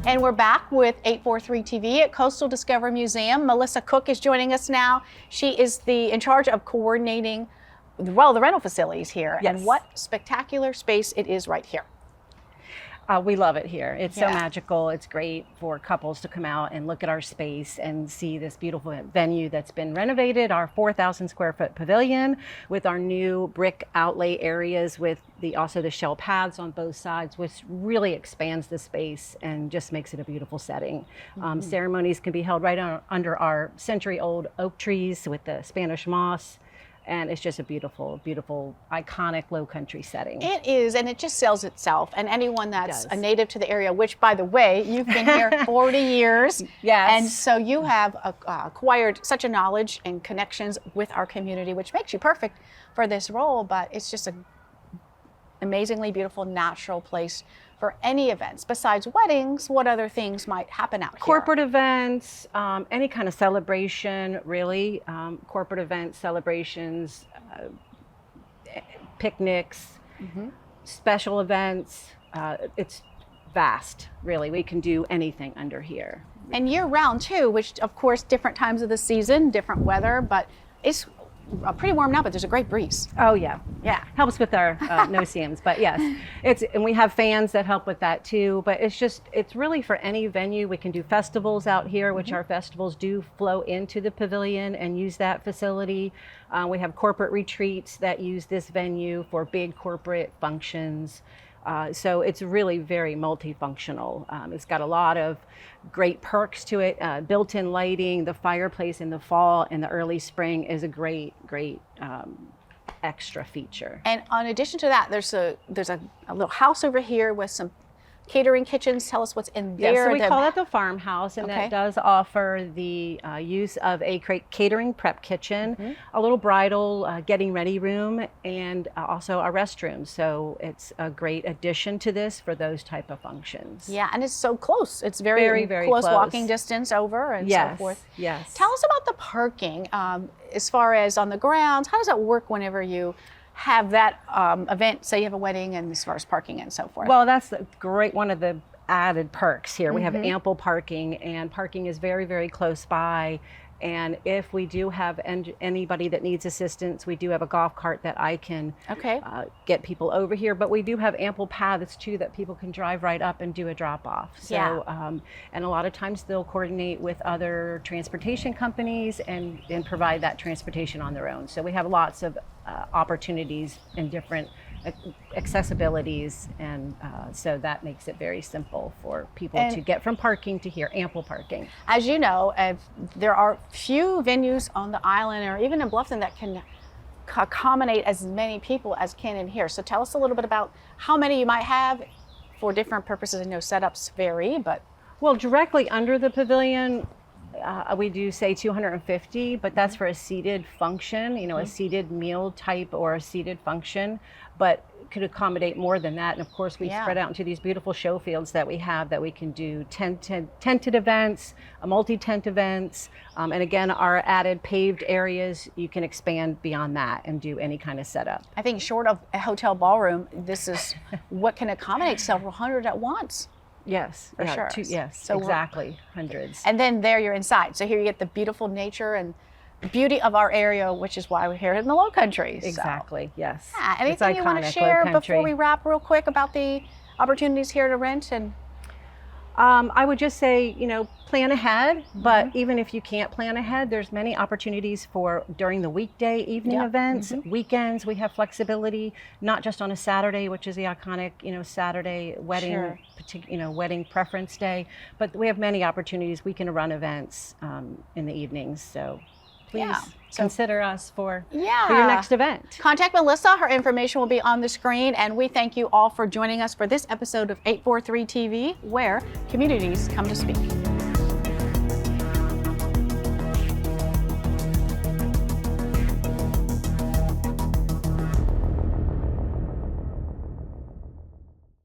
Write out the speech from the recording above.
And we're back with 843 TV at Coastal Discovery Museum. Melissa Cooke is joining us now. She is in charge of coordinating, well, the rental facilities here. Yes. And what spectacular space it is right here. We love it here. It's so magical. It's great for couples to come out and look at our space and see this beautiful venue that's been renovated, our 4,000 square foot pavilion with our new brick outlay areas with also the shell paths on both sides, which really expands the space and just makes it a beautiful setting. Ceremonies can be held right under our century-old oak trees with the Spanish moss. And it's just a beautiful, beautiful, iconic Lowcountry setting. It is, and it just sells itself. And anyone that's a native to the area, which, by the way, you've been here 40 years. Yes. And so you have acquired such a knowledge and connections with our community, which makes you perfect for this role. But it's just an amazingly beautiful, natural place for any events. Besides weddings, what other things might happen out here? Corporate events, any kind of celebration, really. Corporate events, celebrations, picnics, special events. It's vast, really. We can do anything under here. And year round too, which of course different times of the season, different weather, but it's pretty warm now, but there's a great breeze. Oh yeah, helps with our no-seams, but yes, and we have fans that help with that too. But it's really for any venue. We can do festivals out here, which our festivals do flow into the pavilion and use that facility. We have corporate retreats that use this venue for big corporate functions. So it's really very multifunctional. It's got a lot of great perks to it. Built-in lighting, the fireplace in the fall and the early spring is a great extra feature. And in addition to that, there's a little house over here with some catering kitchens. Tell us what's in there. Yeah, so we call that the farmhouse, and that does offer the use of a catering prep kitchen, a little bridal getting ready room, and also a restroom. So it's a great addition to this for those type of functions. Yeah, and it's so close. It's very close walking distance over and so forth. Yes. Tell us about the parking as far as on the grounds. How does that work whenever you have that event, say you have a wedding, and as far as parking and so forth? Well, that's one of the added perks here. We have ample parking, and parking is very, very close by. And if we do have anybody that needs assistance, we do have a golf cart that I can get people over here. But we do have ample paths too that people can drive right up and do a drop off. So, and a lot of times they'll coordinate with other transportation companies and provide that transportation on their own. So we have lots of opportunities and different accessibilities, and so that makes it very simple for people to get from parking to here, ample parking. As you know, there are few venues on the island or even in Bluffton that can accommodate as many people as can in here. So tell us a little bit about how many you might have for different purposes. I know setups vary, but... Well, directly under the pavilion, we do say 250, but that's for a seated function, a seated meal type or a seated function, but could accommodate more than that. And of course, we spread out into these beautiful show fields that we have that we can do tented events, multi-tent events, and again, our added paved areas, you can expand beyond that and do any kind of setup. I think short of a hotel ballroom, this is what can accommodate several hundred at once. Yes, for sure. So exactly, hundreds. And then there you're inside. So here you get the beautiful nature and beauty of our area, which is why we're here in the Lowcountry. Exactly, yes. Yeah, anything you want to share before we wrap real quick about the opportunities here to rent? And I would just say, plan ahead, but even if you can't plan ahead, there's many opportunities for during the weekday evening events, weekends. We have flexibility, not just on a Saturday, which is the iconic, Saturday wedding, wedding preference day, but we have many opportunities. We can run events in the evenings, so please consider us for your next event. Contact Melissa. Her information will be on the screen. And we thank you all for joining us for this episode of 843 TV, where communities come to speak.